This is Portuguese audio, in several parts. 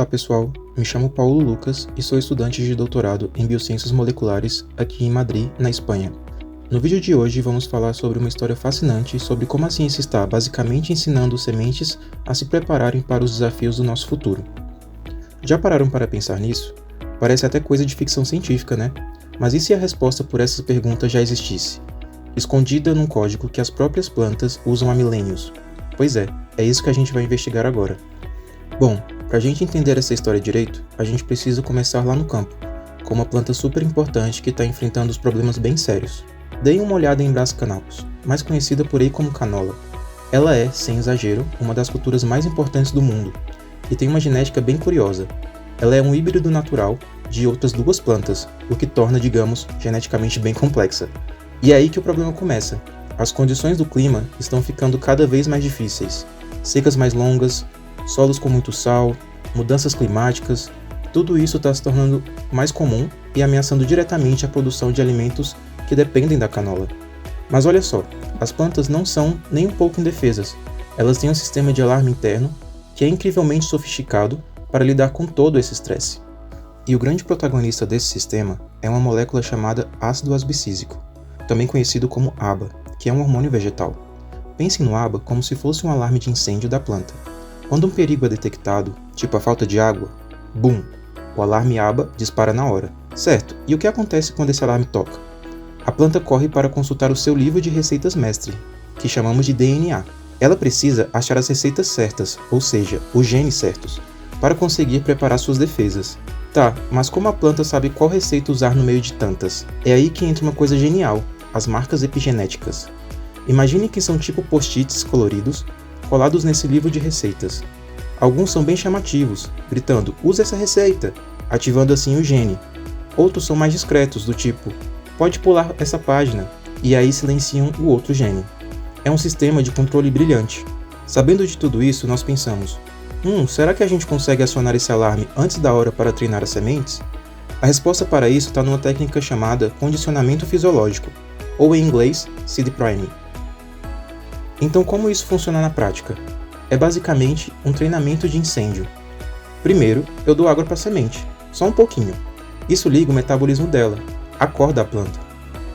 Olá pessoal, me chamo Paulo Lucas e sou estudante de doutorado em Biociências Moleculares aqui em Madrid, na Espanha. No vídeo de hoje vamos falar sobre uma história fascinante sobre como a ciência está basicamente ensinando sementes a se prepararem para os desafios do nosso futuro. Já pararam para pensar nisso? Parece até coisa de ficção científica, né? Mas e se a resposta por essa pergunta já existisse? Escondida num código que as próprias plantas usam há milênios? Pois é isso que a gente vai investigar agora. Bom, para a gente entender essa história direito, a gente precisa começar lá no campo, com uma planta super importante que está enfrentando os problemas bem sérios. Deem uma olhada em Brassicanthus, mais conhecida por aí como canola. Ela é, sem exagero, uma das culturas mais importantes do mundo, e tem uma genética bem curiosa. Ela é um híbrido natural de outras duas plantas, o que torna, digamos, geneticamente bem complexa. E é aí que o problema começa. As condições do clima estão ficando cada vez mais difíceis. Secas mais longas, solos com muito sal, mudanças climáticas, tudo isso está se tornando mais comum e ameaçando diretamente a produção de alimentos que dependem da canola. Mas olha só, as plantas não são nem um pouco indefesas. Elas têm um sistema de alarme interno que é incrivelmente sofisticado para lidar com todo esse estresse. E o grande protagonista desse sistema é uma molécula chamada ácido asbicísico, também conhecido como ABA, que é um hormônio vegetal. Pensem no ABA como se fosse um alarme de incêndio da planta. Quando um perigo é detectado, tipo a falta de água, bum, o alarme ABA dispara na hora. Certo, e o que acontece quando esse alarme toca? A planta corre para consultar o seu livro de receitas mestre, que chamamos de DNA. Ela precisa achar as receitas certas, ou seja, os genes certos, para conseguir preparar suas defesas. Tá, mas como a planta sabe qual receita usar no meio de tantas? É aí que entra uma coisa genial, as marcas epigenéticas. Imagine que são tipo post-its coloridos, colados nesse livro de receitas. Alguns são bem chamativos, gritando, use essa receita, ativando assim o gene. Outros são mais discretos, do tipo, pode pular essa página, e aí silenciam o outro gene. É um sistema de controle brilhante. Sabendo de tudo isso, nós pensamos, será que a gente consegue acionar esse alarme antes da hora para treinar as sementes? A resposta para isso está numa técnica chamada condicionamento fisiológico, ou em inglês, seed priming. Então como isso funciona na prática? É basicamente um treinamento de incêndio. Primeiro, eu dou água para a semente, só um pouquinho. Isso liga o metabolismo dela, acorda a planta.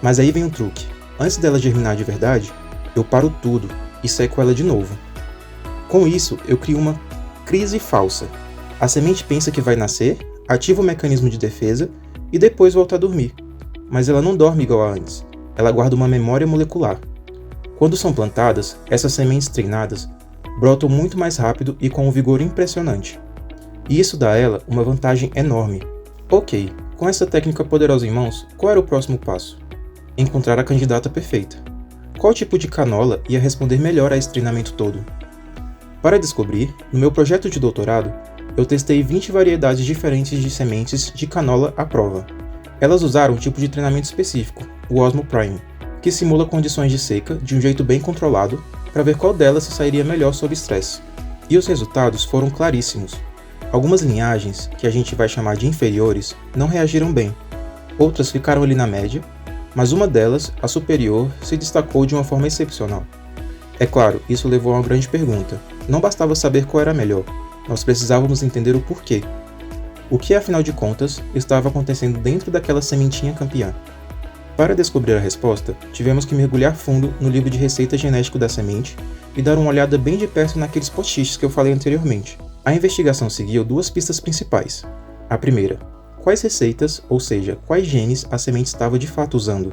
Mas aí vem um truque. Antes dela germinar de verdade, eu paro tudo e seco ela de novo. Com isso, eu crio uma crise falsa. A semente pensa que vai nascer, ativa o mecanismo de defesa e depois volta a dormir. Mas ela não dorme igual a antes. Ela guarda uma memória molecular. Quando são plantadas, essas sementes treinadas brotam muito mais rápido e com um vigor impressionante. E isso dá a ela uma vantagem enorme. Ok, com essa técnica poderosa em mãos, qual era o próximo passo? Encontrar a candidata perfeita. Qual tipo de canola ia responder melhor a esse treinamento todo? Para descobrir, no meu projeto de doutorado, eu testei 20 variedades diferentes de sementes de canola à prova. Elas usaram um tipo de treinamento específico, o Osmo Prime, que simula condições de seca de um jeito bem controlado para ver qual delas se sairia melhor sob estresse. E os resultados foram claríssimos. Algumas linhagens, que a gente vai chamar de inferiores, não reagiram bem. Outras ficaram ali na média, mas uma delas, a superior, se destacou de uma forma excepcional. É claro, isso levou a uma grande pergunta. Não bastava saber qual era melhor, nós precisávamos entender o porquê. O que, afinal de contas, estava acontecendo dentro daquela sementinha campeã? Para descobrir a resposta, tivemos que mergulhar fundo no livro de receita genético da semente e dar uma olhada bem de perto naqueles post-its que eu falei anteriormente. A investigação seguiu duas pistas principais. A primeira, quais receitas, ou seja, quais genes a semente estava de fato usando?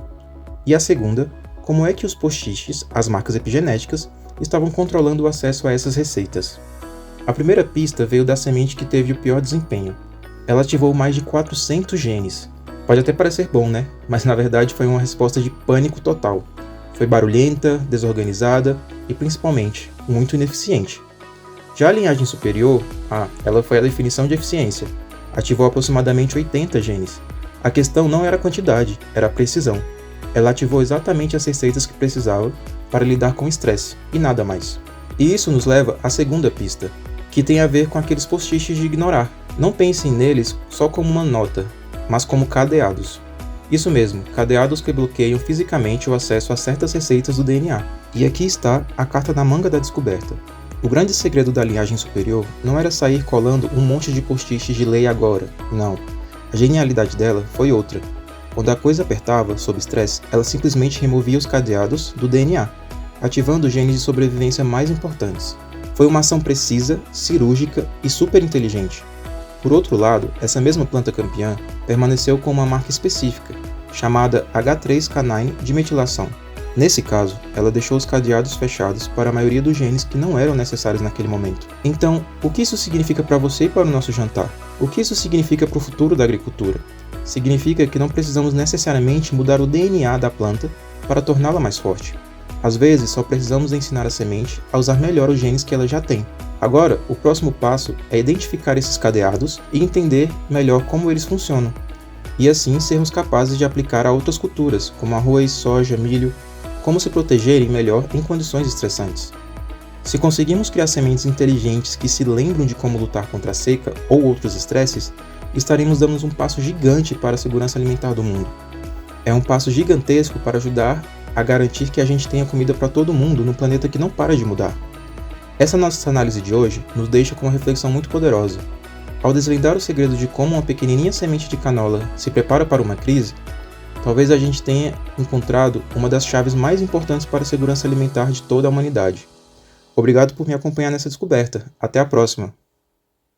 E a segunda, como é que os post-its, as marcas epigenéticas, estavam controlando o acesso a essas receitas? A primeira pista veio da semente que teve o pior desempenho. Ela ativou mais de 400 genes. Pode até parecer bom, né? Mas na verdade foi uma resposta de pânico total. Foi barulhenta, desorganizada e principalmente muito ineficiente. Já a linhagem superior, ela foi a definição de eficiência. Ativou aproximadamente 80 genes. A questão não era a quantidade, era a precisão. Ela ativou exatamente as receitas que precisava para lidar com o estresse, e nada mais. E isso nos leva à segunda pista, que tem a ver com aqueles post-its de ignorar. Não pensem neles só como uma nota, mas como cadeados. Isso mesmo, cadeados que bloqueiam fisicamente o acesso a certas receitas do DNA. E aqui está a carta na manga da descoberta. O grande segredo da linhagem superior não era sair colando um monte de post-its de lei agora, não. A genialidade dela foi outra. Quando a coisa apertava, sob estresse, ela simplesmente removia os cadeados do DNA, ativando os genes de sobrevivência mais importantes. Foi uma ação precisa, cirúrgica e super inteligente. Por outro lado, essa mesma planta campeã permaneceu com uma marca específica, chamada H3K9 de metilação. Nesse caso, ela deixou os cadeados fechados para a maioria dos genes que não eram necessários naquele momento. Então, o que isso significa para você e para o nosso jantar? O que isso significa para o futuro da agricultura? Significa que não precisamos necessariamente mudar o DNA da planta para torná-la mais forte. Às vezes, só precisamos ensinar a semente a usar melhor os genes que ela já tem. Agora, o próximo passo é identificar esses cadeados e entender melhor como eles funcionam, e assim sermos capazes de aplicar a outras culturas, como arroz, soja, milho, como se protegerem melhor em condições estressantes. Se conseguirmos criar sementes inteligentes que se lembram de como lutar contra a seca ou outros estresses, estaremos dando um passo gigante para a segurança alimentar do mundo. É um passo gigantesco para ajudar a garantir que a gente tenha comida para todo mundo no planeta que não para de mudar. Essa nossa análise de hoje nos deixa com uma reflexão muito poderosa. Ao desvendar o segredo de como uma pequenininha semente de canola se prepara para uma crise, talvez a gente tenha encontrado uma das chaves mais importantes para a segurança alimentar de toda a humanidade. Obrigado por me acompanhar nessa descoberta. Até a próxima!